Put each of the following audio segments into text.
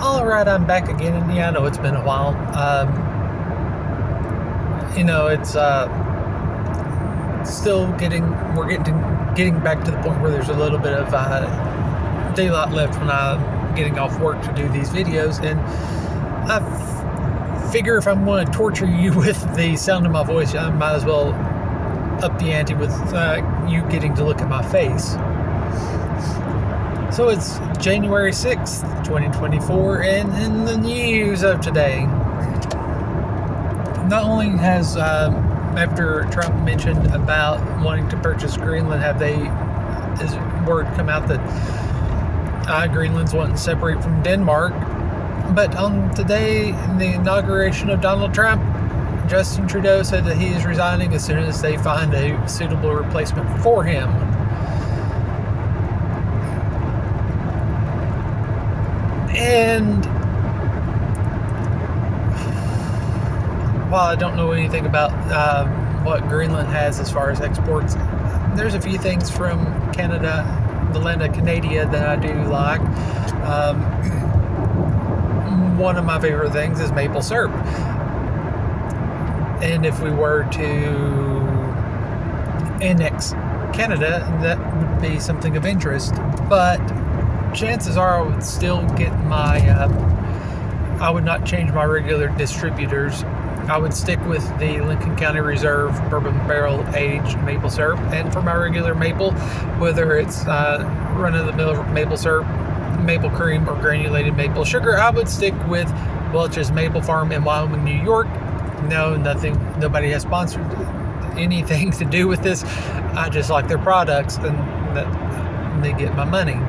All right, I'm back again, and yeah, I know it's been a while. It's still we're getting back to the point where there's a little bit of daylight left when I'm getting off work to do these videos, and I figure if I'm going to torture you with the sound of my voice, I might as well up the ante with you getting to look at my face. So it's January 6th, 2024, and in the news of today, not only has, after Trump mentioned about wanting to purchase Greenland, has word come out that Greenland's wanting to separate from Denmark, but on today, in the inauguration of Donald Trump, Justin Trudeau said that he is resigning as soon as they find a suitable replacement for him. And while I don't know anything about what Greenland has as far as exports, there's a few things from Canada, the land of Canada, that I do like. One of my favorite things is maple syrup. And if we were to annex Canada, that would be something of interest. But chances are I would still get I would not change my regular distributors. I would stick with the Lincoln County Reserve bourbon barrel aged maple syrup. And for my regular maple, whether it's run-of-the-mill maple syrup, maple cream, or granulated maple sugar, I would stick with Welch's Maple Farm in Wyoming, New York. Nobody has sponsored anything to do with this. I just like their products, and that they get my money.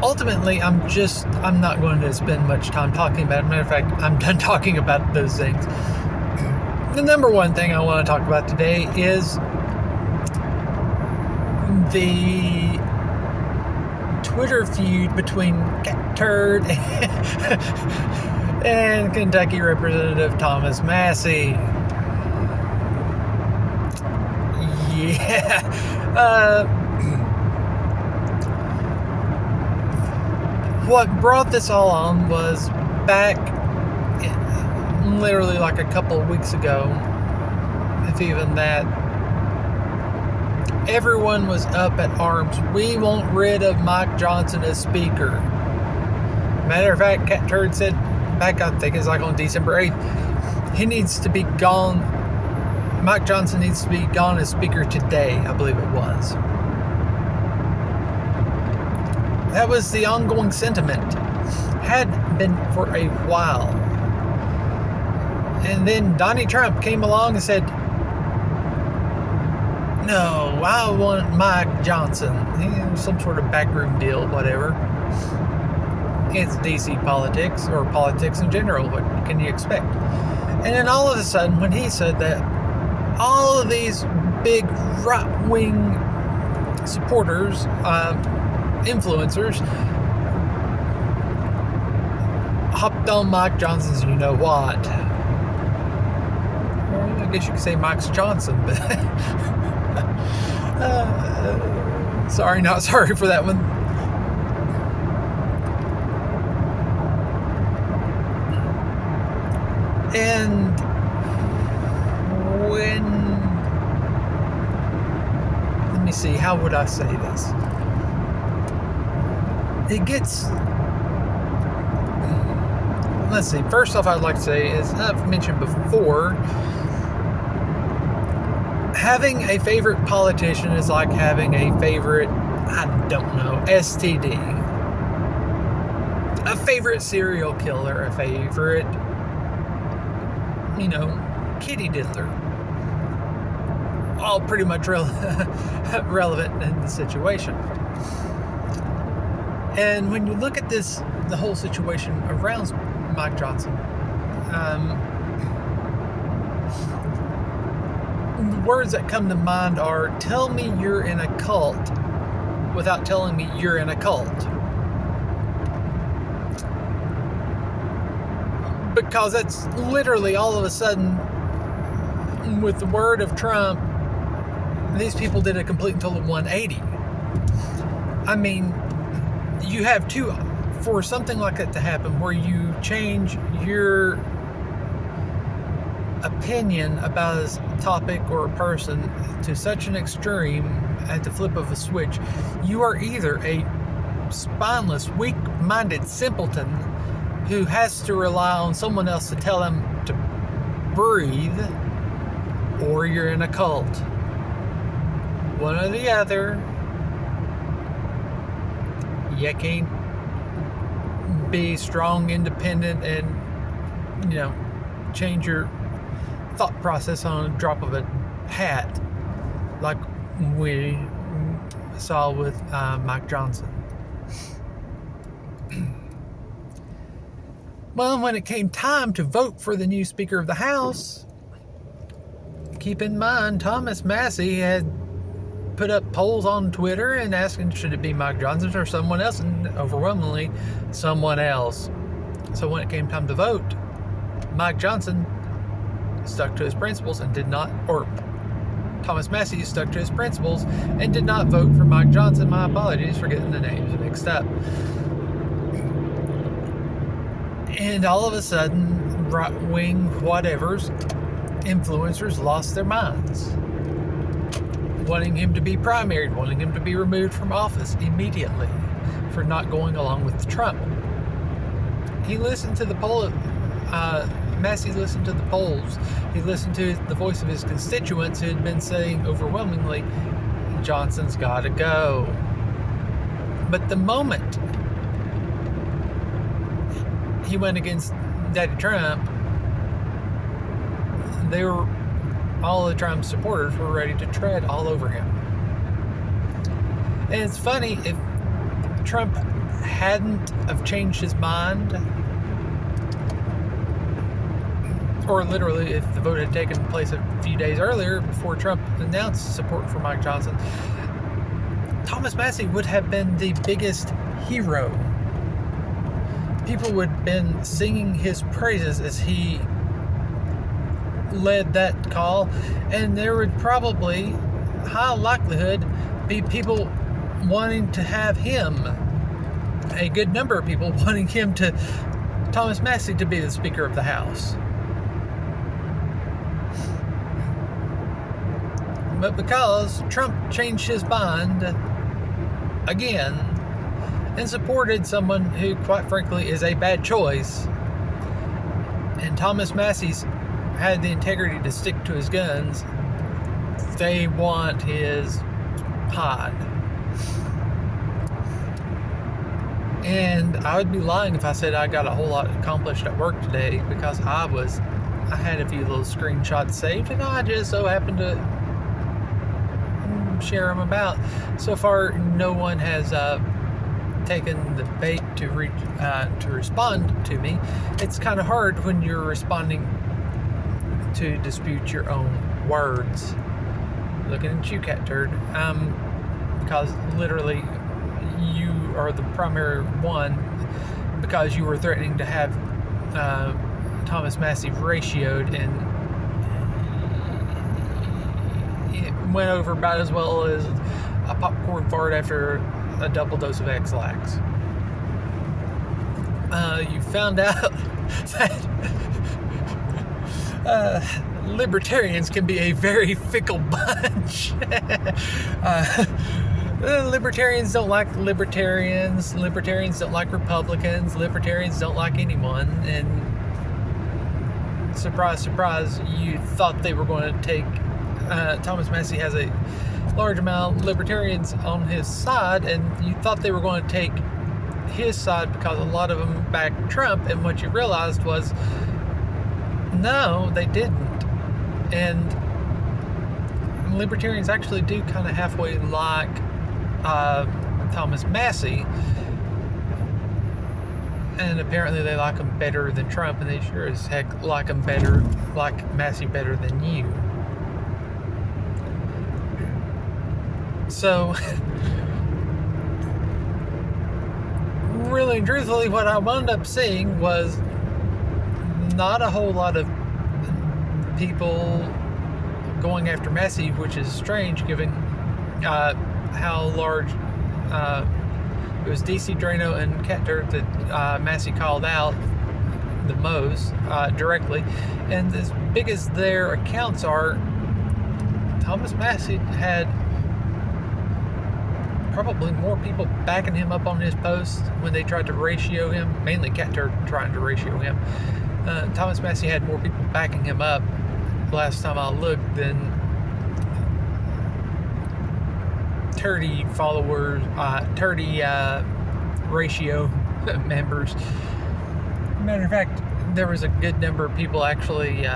Ultimately, I'm not going to spend much time talking about it. Matter of fact, I'm done talking about those things. The number one thing I want to talk about today is the Twitter feud between Catturd and Kentucky Representative Thomas Massie. Yeah. What brought this all on was back literally like a couple of weeks ago, if even that, everyone was up at arms. We want rid of Mike Johnson as Speaker. Matter of fact, Catturd said back, I think it's like on December 8th, he needs to be gone. Mike Johnson needs to be gone as Speaker today, I believe it was. That was the ongoing sentiment. Had been for a while. And then Donnie Trump came along and said, no, I want Mike Johnson. Some sort of backroom deal, whatever. It's DC politics, or politics in general. What can you expect? And then all of a sudden, when he said that, all of these big right-wing supporters, influencers, hopped on Mike Johnson's you-know-what. Well, I guess you could say Mike's Johnson, but sorry, not sorry for that one. And let me see, how would I say this? It gets, let's see, first off, I'd like to say, as I've mentioned before, having a favorite politician is like having a favorite, STD. A favorite serial killer, a favorite, kitty diddler. All pretty much relevant in the situation. And when you look at the whole situation around Mike Johnson, the words that come to mind are, tell me you're in a cult without telling me you're in a cult. Because that's literally all of a sudden, with the word of Trump, these people did a complete and total 180. I mean, you have two, for something like that to happen, where you change your opinion about a topic or a person to such an extreme at the flip of a switch, you are either a spineless, weak-minded simpleton who has to rely on someone else to tell him to breathe, or you're in a cult. One or the other. You can't be strong, independent, and, change your thought process on a drop of a hat, like we saw with Mike Johnson. Well, when it came time to vote for the new Speaker of the House, keep in mind Thomas Massie had put up polls on Twitter and asking should it be Mike Johnson or someone else, and overwhelmingly someone else. So when it came time to vote, Mike Johnson stuck to his principles and did not, or Thomas Massie stuck to his principles and did not vote for Mike Johnson. My apologies for getting the names mixed up. And all of a sudden, right-wing whatevers, influencers lost their minds, wanting him to be primaried, wanting him to be removed from office immediately for not going along with Trump. He listened to the poll. Massie listened to the polls. He listened to the voice of his constituents who had been saying overwhelmingly, Johnson's got to go. But the moment he went against Daddy Trump, all of Trump's supporters were ready to tread all over him. And it's funny, if Trump hadn't have changed his mind, or literally if the vote had taken place a few days earlier before Trump announced support for Mike Johnson, Thomas Massie would have been the biggest hero. People would have been singing his praises as he led that call, and there would probably, high likelihood, be people wanting to have him, a good number of people wanting Thomas Massie to be the Speaker of the House. But because Trump changed his mind again and supported someone who, quite frankly, is a bad choice, and Thomas Massie's had the integrity to stick to his guns, they want his hide. And I would be lying if I said I got a whole lot accomplished at work today, because I had a few little screenshots saved, and I just so happened to share them about. So far, no one has taken the bait to respond to me. It's kind of hard when you're responding to dispute your own words. Looking at you, Catturd, because literally you are the primary one, because you were threatening to have Thomas Massie ratioed, and it went over about as well as a popcorn fart after a double dose of X-Lax. You found out that libertarians can be a very fickle bunch. Libertarians don't like libertarians. Libertarians don't like Republicans. Libertarians don't like anyone. And surprise, surprise, you thought they were going to take... Thomas Massie has a large amount of libertarians on his side, and you thought they were going to take his side because a lot of them backed Trump, and what you realized was, no, they didn't. And libertarians actually do kind of halfway like Thomas Massie, and apparently they like him better than Trump, and they sure as heck like Massie better than you. So, really and truthfully, what I wound up seeing was not a whole lot of people going after Massie, which is strange given how large It was DC Drano and Catturd that Massie called out the most directly. And as big as their accounts are, Thomas Massie had probably more people backing him up on his posts when they tried to ratio him, mainly Catturd trying to ratio him. Thomas Massie had more people backing him up last time I looked than Turdy followers, Turdy ratio members. Matter of fact, there was a good number of people actually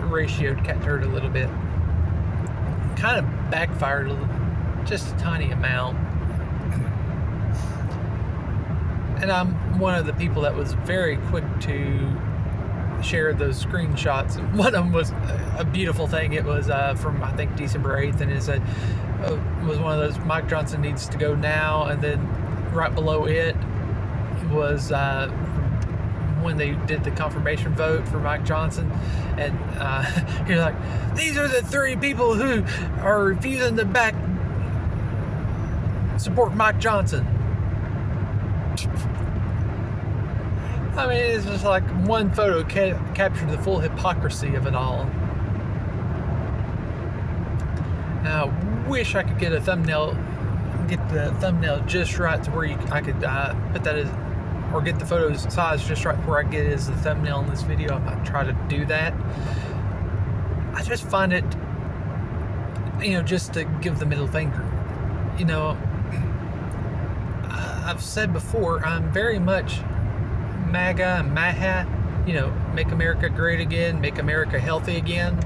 ratioed Catturd a little bit. Kind of backfired just a tiny amount. And I'm one of the people that was very quick to share those screenshots. One of them was a beautiful thing. It was from, I think, December 8th, and it said, was one of those, Mike Johnson needs to go now, and then right below it was when they did the confirmation vote for Mike Johnson, and you're like, these are the 3 people who are refusing to support Mike Johnson. I mean, it's just like one photo captured the full hypocrisy of it all. Now, I wish I could get the thumbnail just right to where I could put that as, or get the photo's size just right where I get it as the thumbnail in this video. I might try to do that. I just find it, just to give the middle finger. I've said before, I'm very much MAGA and MAHA, make America great again, make America healthy again.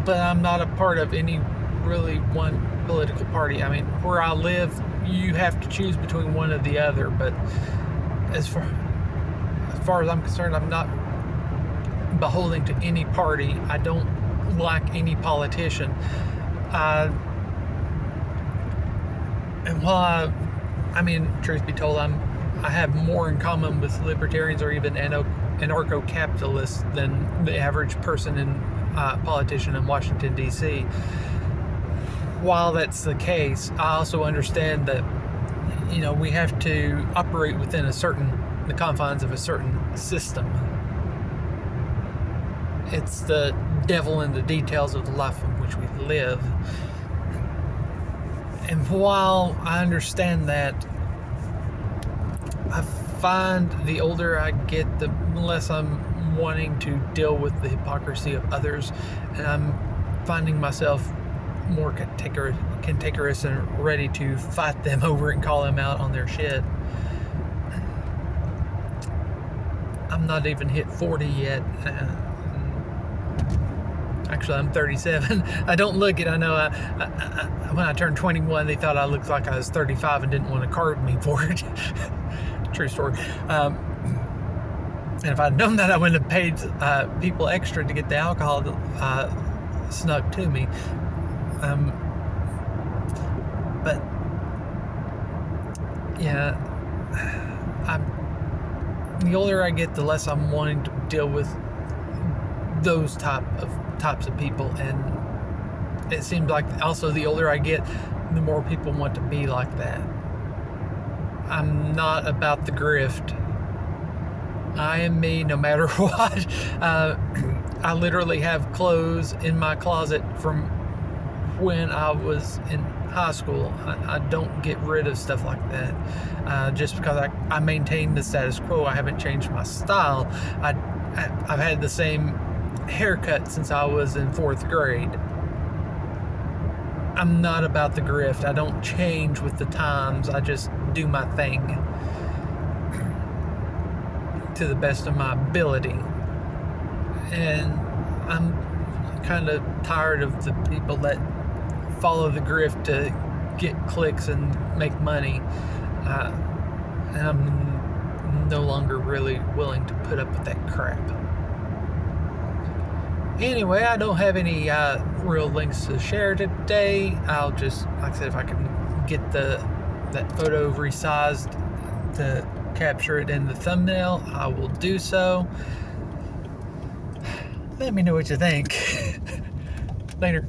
But I'm not a part of any really one political party. I mean, where I live, you have to choose between one or the other. But as far as I'm concerned, I'm not beholden to any party. I don't like any politician. And while truth be told, I have more in common with libertarians or even anarcho-capitalists than the average person and politician in Washington, D.C. While that's the case, I also understand that, we have to operate within the confines of a certain system. It's the devil in the details of the life in which we live. And while I understand that, I find the older I get, the less I'm wanting to deal with the hypocrisy of others, and I'm finding myself more cantankerous and ready to fight them over and call them out on their shit. I'm not even hit 40 yet. Actually, I'm 37. I don't look it. I know when I turned 21, they thought I looked like I was 35 and didn't want to carve me for it. True story. And if I'd known that, I wouldn't have paid people extra to get the alcohol snuck to me. But yeah, the older I get, the less I'm wanting to deal with those types of people, and it seems like also the older I get, the more people want to be like that. I'm not about the grift. I am me no matter what. I literally have clothes in my closet from when I was in high school. I don't get rid of stuff like that just because I maintain the status quo. I haven't changed my style. I've had the same haircut since I was in 4th grade. I'm not about the grift. I don't change with the times. I just do my thing to the best of my ability. And I'm kind of tired of the people that follow the grift to get clicks and make money. And I'm no longer really willing to put up with that crap. Anyway, I don't have any real links to share today. I'll just, like I said, if I can get that photo resized to capture it in the thumbnail, I will do so. Let me know what you think. Later.